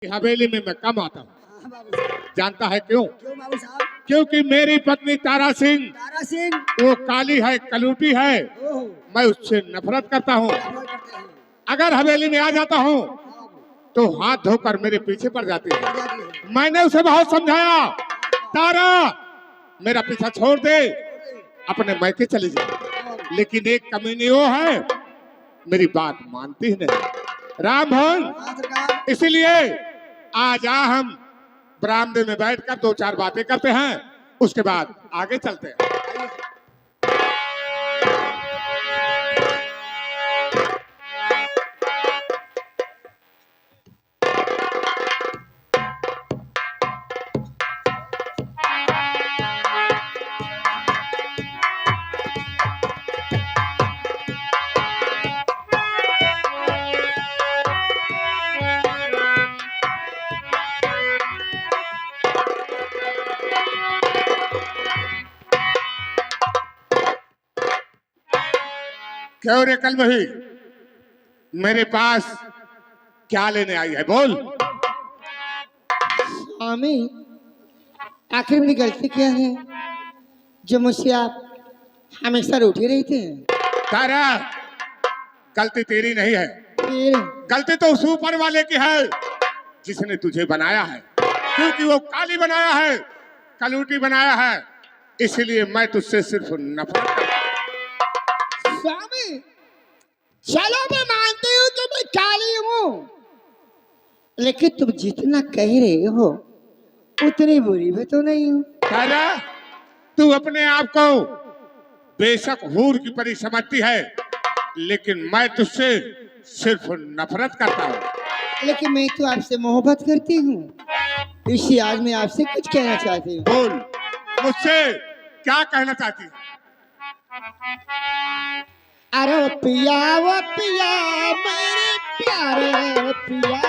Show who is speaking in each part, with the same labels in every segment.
Speaker 1: हवेली में मैं कम आता हूँ।
Speaker 2: हाँ बाबू साहब।
Speaker 1: जानता है क्यों?
Speaker 2: क्यों बाबू साहब?
Speaker 1: क्योंकि मेरी पत्नी तारा सिंह
Speaker 2: तारा सिंह।
Speaker 1: वो काली है, कलूटी है,
Speaker 2: ओहो।
Speaker 1: मैं उससे नफरत करता हूँ।
Speaker 2: नफरत करते हैं।
Speaker 1: अगर हवेली में आ जाता हूँ
Speaker 2: हाँ बाबू।
Speaker 1: तो हाथ धोकर मेरे पीछे पड़ जाती है।
Speaker 2: पड़ जाती है।
Speaker 1: मैंने उसे बहुत समझाया, तारा मेरा पीछा छोड़ दे, अपने मैके चली जा,
Speaker 2: हाँ बाबू।
Speaker 1: लेकिन एक कमीनी वो है, मेरी बात मानती ही नहीं। राम भवन,
Speaker 2: हाँ सरकार।
Speaker 1: इसीलिए आज हम बरामदे में बैठकर दो चार बातें करते हैं, उसके बाद आगे चलते हैं। क्यों रे कल वही मेरे पास क्या लेने आई है? बोल।
Speaker 2: स्वामी, आखिर मेरी गलती क्या है जो मुझसे आप हमेशा रूठी रहते हैं?
Speaker 1: तारा, गलती तेरी नहीं है,
Speaker 2: फिर
Speaker 1: गलती तो उस ऊपर वाले की है जिसने तुझे बनाया है। क्योंकि वो काली बनाया है, कलूटी बनाया है, इसलिए मैं तुझसे सिर्फ नफरत करता हूं।
Speaker 2: स्वामी, चलो मैं मानती हूँ कि मैं काली हूँ, लेकिन तुम जितना कह रहे हो उतनी बुरी भी तो नहीं हूँ।
Speaker 1: तारा, तू अपने आप को बेशक हूर की परी समझती है, लेकिन मैं तुझसे सिर्फ नफरत करता हूँ।
Speaker 2: लेकिन मैं तो आपसे मोहब्बत करती हूँ, इसलिए आज मैं आपसे कुछ कहना चाहती हूँ।
Speaker 1: बोल, मुझसे क्या कहना चाहती है?
Speaker 2: अरे वो पिया मेरे प्यारे पिया,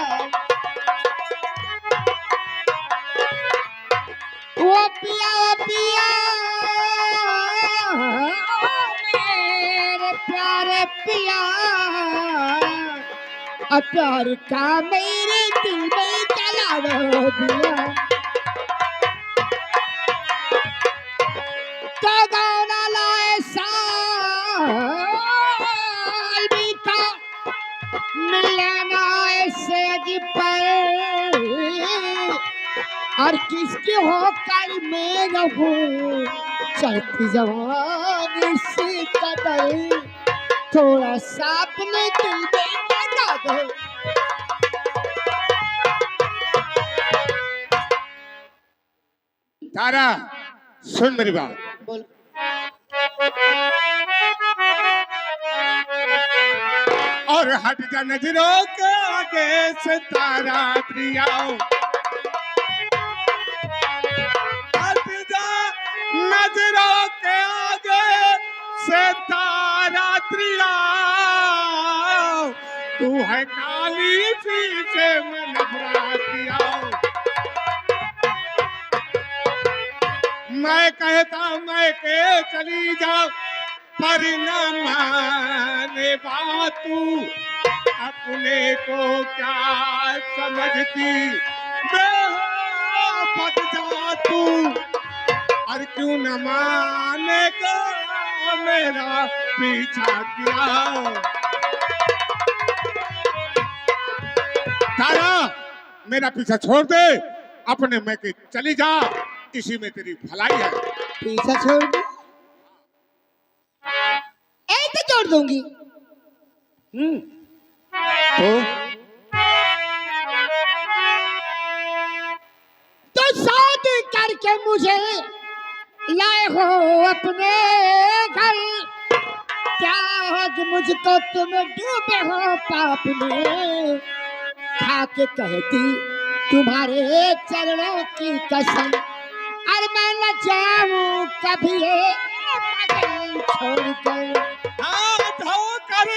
Speaker 2: वो पिया मेरे प्यारे पिया, और प्यार का मेरे दिल में जला दो दिया। तो गाना लाए साल बीता, मिलना ऐसे अजीब पर, और किसकी होकर मैं रहूं चढ़ती जवानी से कदर, थोड़ा सा अपने दिल में बना दो।
Speaker 1: तारा, सुन मेरी बात।
Speaker 2: बोल।
Speaker 1: और हट जा नजरों के आगे से तारा प्रिया, हट जा नजरों के आगे से तारा प्रिया, तू है काली शीशे में नफरतिया। मैं कहता मैं के चली जाओ, पर न माने बात, तू अपने को क्या समझती, बेवफा जा तू, और क्यों न माने को मेरा पीछा किया। तारा, मेरा पीछा छोड़ दे, अपने मैं के चली जा, इसी में तेरी भलाई है।
Speaker 2: पीछा छोड़ दो, ऐसे छोड़ दूंगी। तो शादी करके मुझे लाए हो अपने घर, क्या आज मुझको तुम डूबे हो पाप में, खा के कहती तुम्हारे चरणों की कसम, और मैं न जाऊं कभी ये पागल छोड़कर।
Speaker 1: हाथ होकर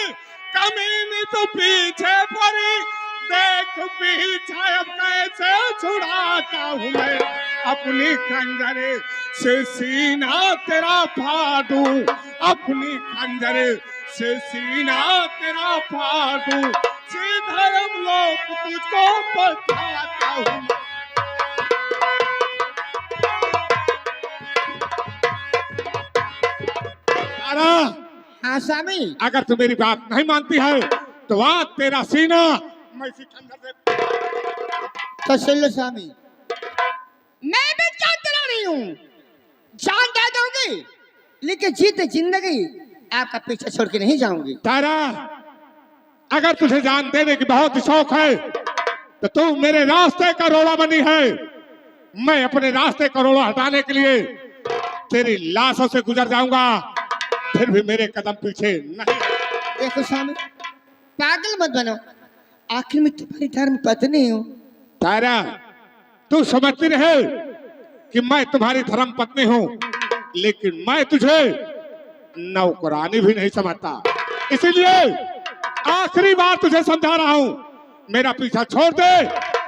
Speaker 1: कमीनी तो पीछे पड़ी, देख पीछे अब कैसे छुड़ाता हूँ मैं, अपनी खंजर से सीना तेरा फाड़ूं, अपनी खंजर से सीना तेरा फाड़ूं, सीधा हम लोग तुझको बताता हूँ। तारा,
Speaker 2: हाँ स्वामी।
Speaker 1: अगर तू मेरी बात नहीं मानती है तो आज तेरा सीना मैं सिकंदर से।
Speaker 2: तो सुन लो स्वामी, मैं भी जान दिला रही हूँ, जान दे दूंगी, लेकिन जीते जिंदगी आपका पीछे छोड़ के नहीं जाऊंगी।
Speaker 1: तारा, अगर तुझे जान देने की बहुत शौक है तो तू मेरे रास्ते का रोड़ा बनी है। मैं अपने रास्ते का रोड़ा हटाने के लिए तेरी लाशों से गुजर जाऊंगा, फिर भी मेरे कदम पीछे नहीं।
Speaker 2: देखो स्वामी, पागल मत बनो, आखिर में तुम्हारी धर्म पत्नी हूँ।
Speaker 1: तारा, तू समझती रहे कि मैं तुम्हारी धर्म पत्नी हूँ, लेकिन मैं तुझे नौकरानी भी नहीं समझता। इसीलिए आखिरी बार तुझे समझा रहा हूँ, मेरा पीछा छोड़ दे,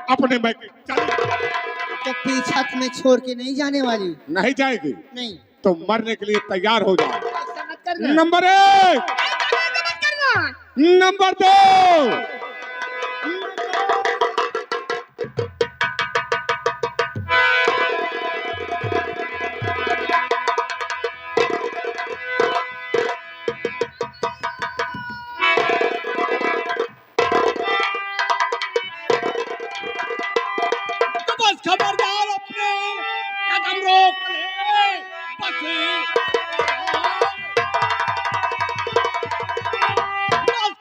Speaker 1: अपने मैं चल।
Speaker 2: तो पीछा तुम्हें छोड़ के नहीं जाने वाली।
Speaker 1: नहीं जाएगी?
Speaker 2: नहीं।
Speaker 1: तो मरने के लिए तैयार हो जाओ।
Speaker 2: ऐसा मत करना।
Speaker 1: नंबर 1,
Speaker 2: मत करना।
Speaker 1: नंबर 2।
Speaker 3: खबरदार, अपने कदम रोक ले पक्षी।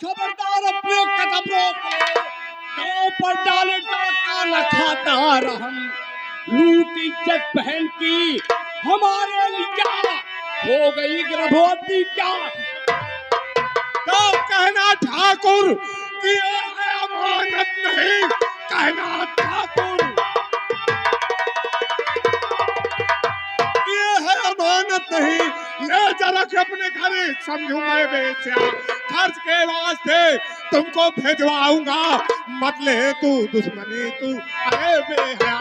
Speaker 3: खबरदार, अपने कदम रोक ले, गांव पर डाले डाका न खाता रहम। लूट इज्जत बहन की हमारे लिया हो गई गर्भवती क्या?
Speaker 1: तो कहना ठाकुर कि ये है अमानत नहीं, कहना ठाकुर अमानत नहीं। ले जा रख अपने घर, समझू मैं बेचा खर्च के वास्ते तुमको भेजवाऊंगा, मत ले तू दुश्मनी तू। अरे बेहया,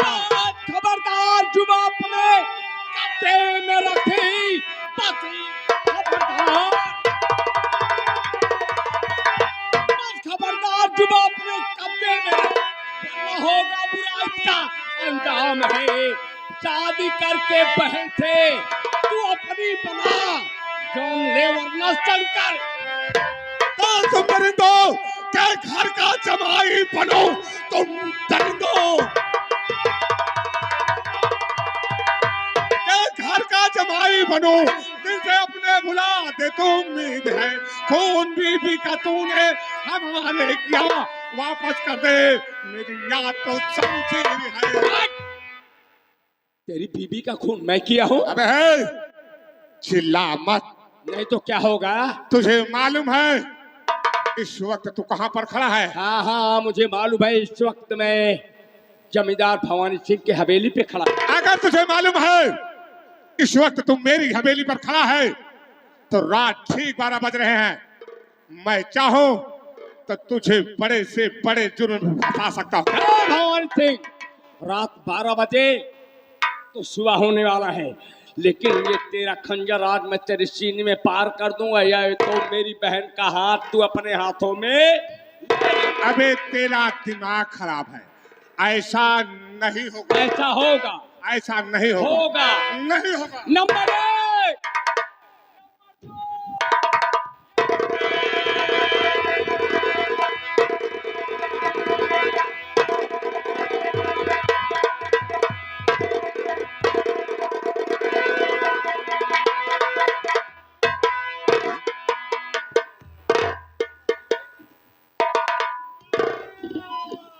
Speaker 3: खबरदार, जुबान अपने कब्जे में रखी पति। खबरदार, जुबान अपने कब्जे में, वरना होगा बुरा इसका अंजाम है। शादी करके बहन से तू अपनी बना, जौन ले वरना शंकर।
Speaker 1: तो तुम दरिंदो क्या घर का जमाई बनो, तुम दरिंदो क्या घर का जमाई बनो, दिल से अपने भुला दे तो उम्मीद है। खून बीबी का तूने हमारे किया, वापस कर दे, मेरी याद तो समझी है।
Speaker 3: तेरी बीबी का खून मैं किया हूँ?
Speaker 1: अबे है, चिल्ला मत,
Speaker 3: नहीं तो क्या होगा?
Speaker 1: तुझे मालूम है इस वक्त तू कहां पर खड़ा है?
Speaker 3: हाँ हाँ, मुझे मालूम है, इस वक्त मैं जमींदार भवानी सिंह की हवेली पे खड़ा।
Speaker 1: अगर तुझे मालूम है इस वक्त तुम मेरी हवेली पर खड़ा है तो रात ठीक 12 बज रहे हैं। मैं चाहूं तो तुझे बड़े से बड़े जुर्म में फंसा सकता हूं।
Speaker 3: भवानी सिंह, रात 12 बजे तो सुबह होने वाला है, लेकिन ये तेरा खंजर आज मैं तेरे सीने में पार कर दूंगा, या तो मेरी बहन का हाथ तू अपने हाथों में।
Speaker 1: अबे तेरा दिमाग खराब है, ऐसा नहीं होगा।
Speaker 3: ऐसा होगा,
Speaker 1: ऐसा नहीं होगा,
Speaker 3: होगा,
Speaker 1: नहीं होगा।
Speaker 3: नंबर 1।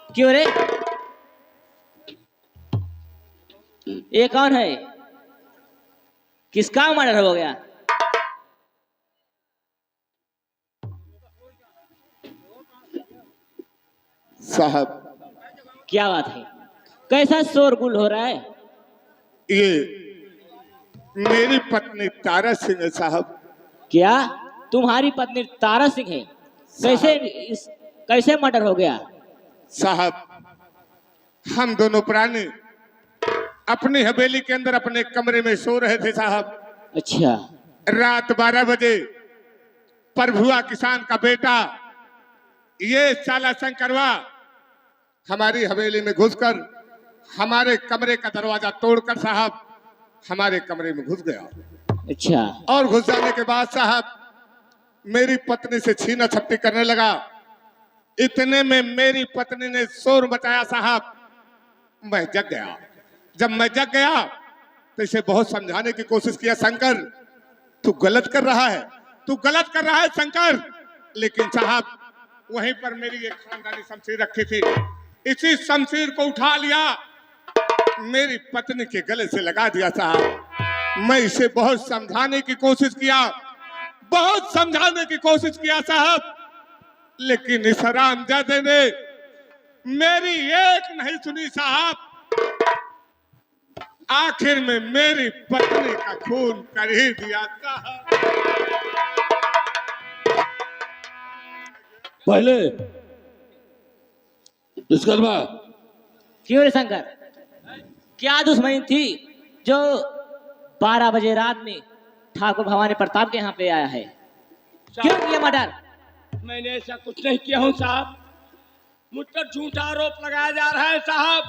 Speaker 4: क्यों रे, ये कौन है? किसका मर्डर हो गया?
Speaker 1: साहब,
Speaker 4: क्या बात है, कैसा शोरगुल हो रहा है?
Speaker 1: ये मेरी पत्नी तारा सिंह है साहब।
Speaker 4: क्या तुम्हारी पत्नी तारा सिंह है? कैसे मर्डर हो गया?
Speaker 1: साहब, हम दोनों प्राणी अपनी हवेली के अंदर अपने कमरे में सो रहे थे साहब।
Speaker 4: अच्छा।
Speaker 1: रात 12 बजे प्रभुआ किसान का बेटा ये साला शंकरवा हमारी हवेली में घुसकर हमारे कमरे का दरवाजा तोड़कर साहब हमारे कमरे में घुस गया।
Speaker 4: अच्छा।
Speaker 1: और घुस जाने के बाद साहब मेरी पत्नी से छीना झपटी करने लगा। इतने में मेरी पत्नी ने शोर मचाया साहब, मैं जग गया। जब मैं जग गया तो इसे बहुत समझाने की कोशिश किया, शंकर तू गलत कर रहा है, तू गलत कर रहा है शंकर। लेकिन साहब वहीं पर मेरी एक खानदानी शमशीर रखी थी, इसी शमशीर को उठा लिया, मेरी पत्नी के गले से लगा दिया साहब। मैं इसे बहुत समझाने की कोशिश किया, बहुत समझाने की कोशिश किया साहब, लेकिन इस हरामजादे ने मेरी एक नहीं सुनी साहब। आखिर में मेरी पत्नी का खून कर ही दिया साहब।
Speaker 5: पहले विश्वकर्मा,
Speaker 4: क्यों रे शंकर, क्या दुश्मनी थी जो 12 बजे रात में ठाकुर भवानी प्रताप के यहाँ पे आया है? क्यों किया मर्डर?
Speaker 3: मैंने ऐसा कुछ नहीं किया हूँ साहब, मुझ पर झूठा आरोप लगाया जा रहा है साहब।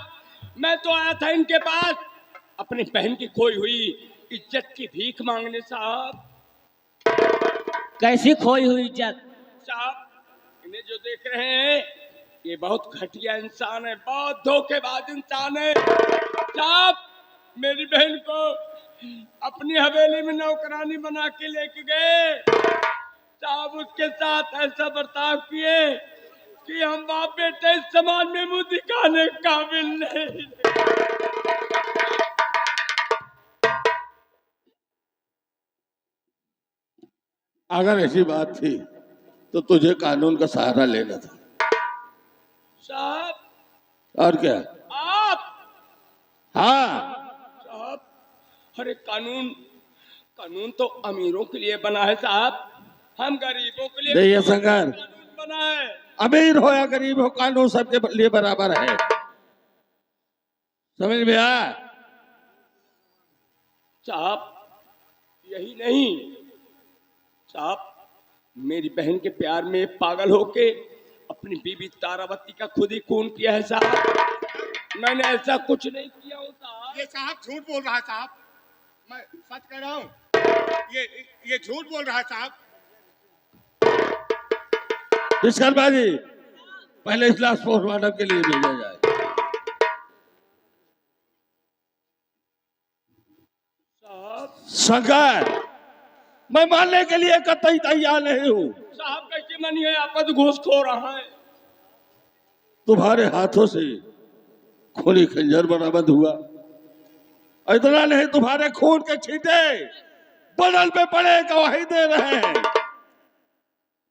Speaker 3: मैं तो आया था इनके पास अपनी बहन की खोई हुई इज्जत की भीख मांगने साहब।
Speaker 4: कैसी खोई हुई इज्जत?
Speaker 3: साहब इन्हें जो देख रहे हैं ये बहुत घटिया इंसान है, बहुत धोखेबाज इंसान है साहब। मेरी बहन को अपनी हवेली में नौकरानी बना के लेके गए साहब, उसके साथ ऐसा बर्ताव किए कि हम बाप बेटे इस समाज में मुंह दिखाने के काबिल नहीं।
Speaker 5: अगर ऐसी बात थी तो तुझे कानून का सहारा लेना था
Speaker 3: साहब।
Speaker 5: और क्या?
Speaker 3: आप
Speaker 5: हाँ
Speaker 3: साहब, अरे कानून तो अमीरों के लिए बना है साहब, हम गरीबों के लिए
Speaker 5: नहीं शंकर,
Speaker 3: कानून बना है।
Speaker 5: अमीर हो या गरीब हो कानून सबके लिए बराबर है, समझ में आया?
Speaker 3: साहब यही नहीं साहब, मेरी बहन के प्यार में पागल होके अपनी बीबी तारावती का खुद ही खून किया है साहब। मैंने ऐसा कुछ नहीं किया हूँ साहब।
Speaker 1: ये साहब झूठ बोल रहा है साहब, मैं सच कह रहा हूँ, ये झूठ बोल रहा है साहब।
Speaker 5: विश्वकर्मा जी, पहले इस लाश पोस्टमार्टम के लिए भेजा जाए।
Speaker 3: साहब
Speaker 5: शंकर, मैं मानने के लिए कतई तैयार नहीं हूँ।
Speaker 3: साहब कैसे मनी है, आपद घूस खो रहा है।
Speaker 5: तुम्हारे हाथों से खूनी खंजर बरामद हुआ, इतना नहीं तुम्हारे खून के छींटे बदल पे पड़े गवाही दे रहे हैं।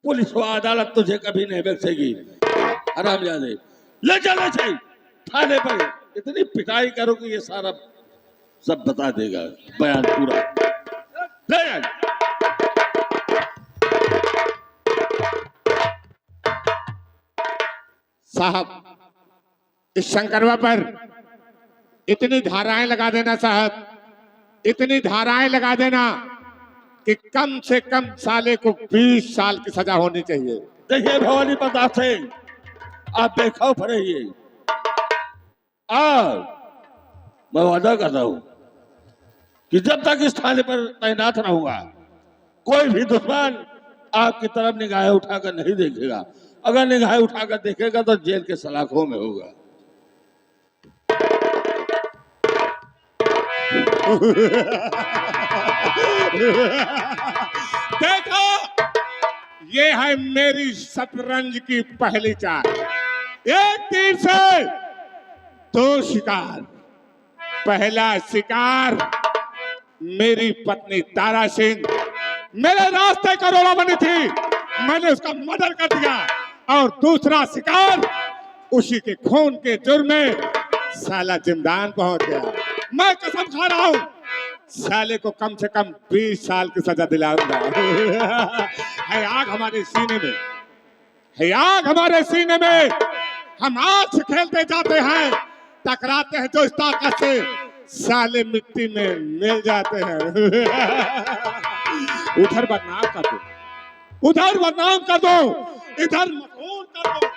Speaker 5: पुलिस व अदालत तुझे कभी नहीं बख्शेगी। हरामजादे, ले चले चाहिए थाने पर, इतनी पिटाई करो कि ये सारा सब बता देगा, बयान पूरा ले जा।
Speaker 1: साहब इस शंकरवा पर इतनी धाराएं लगा देना साहब, इतनी धाराएं लगा देना कि कम से कम साले को 20 साल की सजा होनी चाहिए।
Speaker 5: देखिए भवानी प्रताप सिंह, आप बेखौफ रहिए और मैं वादा कर रहा हूं कि जब तक इस थाने पर तैनात रहूंगा कोई भी दुश्मन आपकी तरफ निगाहें उठाकर नहीं देखेगा। अगर निगाहें उठाकर देखेगा तो जेल के सलाखों में होगा।
Speaker 1: देखो ये है मेरी शतरंज की पहली चाल, एक तीर से 2 शिकार। पहला शिकार मेरी पत्नी तारा सिंह मेरे रास्ते करोड़ा बनी थी, मैंने उसका मर्डर कर दिया। और दूसरा शिकार उसी के खून के जुर्म में साला जिंदान पहुंच गया। मैं कसम खा रहा हूं साले को कम से कम 20 साल की सजा दिलाऊंगा। है आग हमारे सीने में, है आग हमारे सीने में। हम आग से खेलते जाते हैं, टकराते हैं जो इस ताकत से साले मिट्टी में मिल जाते हैं। उधर बदनाम कर दो, उधर बदनाम कर दो, इधर मशहूर कर दो।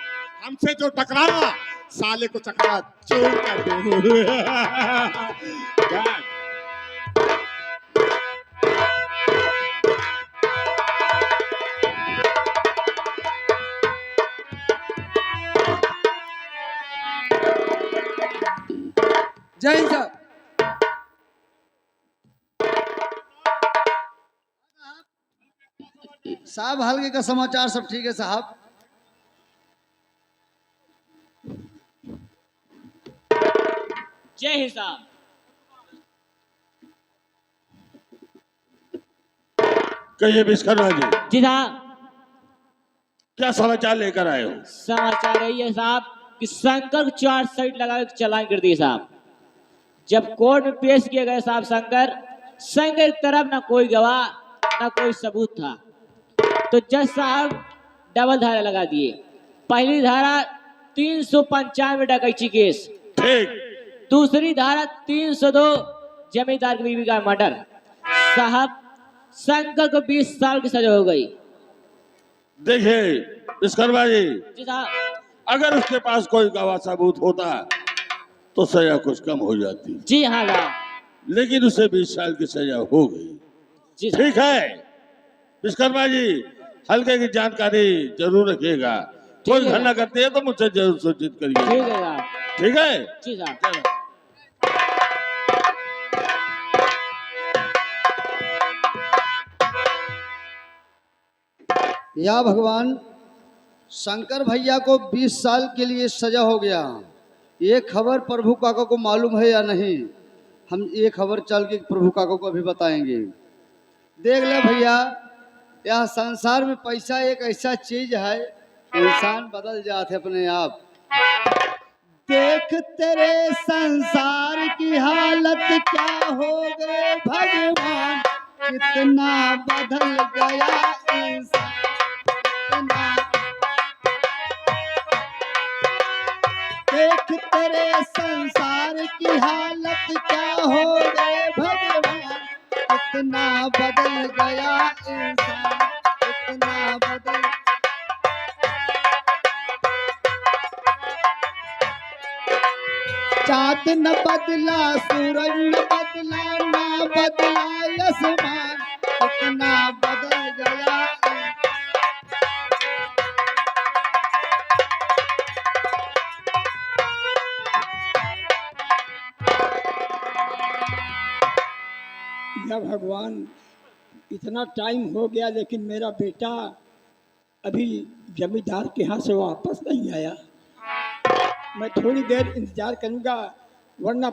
Speaker 1: हमसे जो टकराया साले को चकरा चूर कर दो। क्या?
Speaker 6: जय हिंद साहब।
Speaker 7: साहब हल्के का समाचार सब ठीक है साहब।
Speaker 4: जय हिंद साहब।
Speaker 5: कहिए विश्वकर्मा जी,
Speaker 4: जी साहब,
Speaker 5: क्या समाचार लेकर आए हो?
Speaker 4: समाचार यही है साहब कि शंकर को 4 साइड लगा के चालान कर दिए साहब। जब कोर्ट में पेश किए गए साहब शंकर की तरफ ना कोई गवाह ना कोई सबूत था, तो जज साहब डबल धारा लगा दिए। पहली धारा 395 डकैती केस,
Speaker 5: ठीक।
Speaker 4: दूसरी धारा 302 जमींदार की बीवी का मर्डर। साहब शंकर को 20 साल की सजा हो गई।
Speaker 5: देखिए विश्वकर्मा जी,
Speaker 4: जी साहब,
Speaker 5: अगर उसके पास कोई गवाह सबूत होता तो सजा कुछ कम हो जाती,
Speaker 4: जी हाँ साहब,
Speaker 5: लेकिन उसे 20 साल की सजा हो गई।
Speaker 4: जी साहब,
Speaker 5: ठीक है विश्वकर्मा जी, हल्के की जानकारी जरूर रखिएगा। कोई
Speaker 4: है।
Speaker 5: घटना करती है तो मुझसे जरूर सूचित करिए।
Speaker 4: ठीक है साहब,
Speaker 5: ठीक है,
Speaker 4: जी साहब।
Speaker 5: चलो।
Speaker 7: या भगवान, शंकर भैया को 20 साल के लिए सजा हो गया। ये खबर प्रभु काका को मालूम है या नहीं? हम ये खबर चल के प्रभु काका को अभी बताएंगे। देख ले भैया, यह संसार में पैसा एक ऐसा चीज है, इंसान बदल जाते अपने आप। देख तेरे संसार की हालत क्या हो गए भगवान, कितना बदल गया इंसान, कितना। देख तेरे संसार की हालत क्या हो गए भगवान, कितना बदल गया इंसान, कितना बदल। चाँद न बदला, सूरज न बदला, ना बदला आसमान, कितना बदल गया।
Speaker 3: या भगवान, इतना टाइम हो गया लेकिन मेरा बेटा अभी जमींदार के यहाँ से वापस नहीं आया। मैं थोड़ी देर इंतजार करूँगा, वरना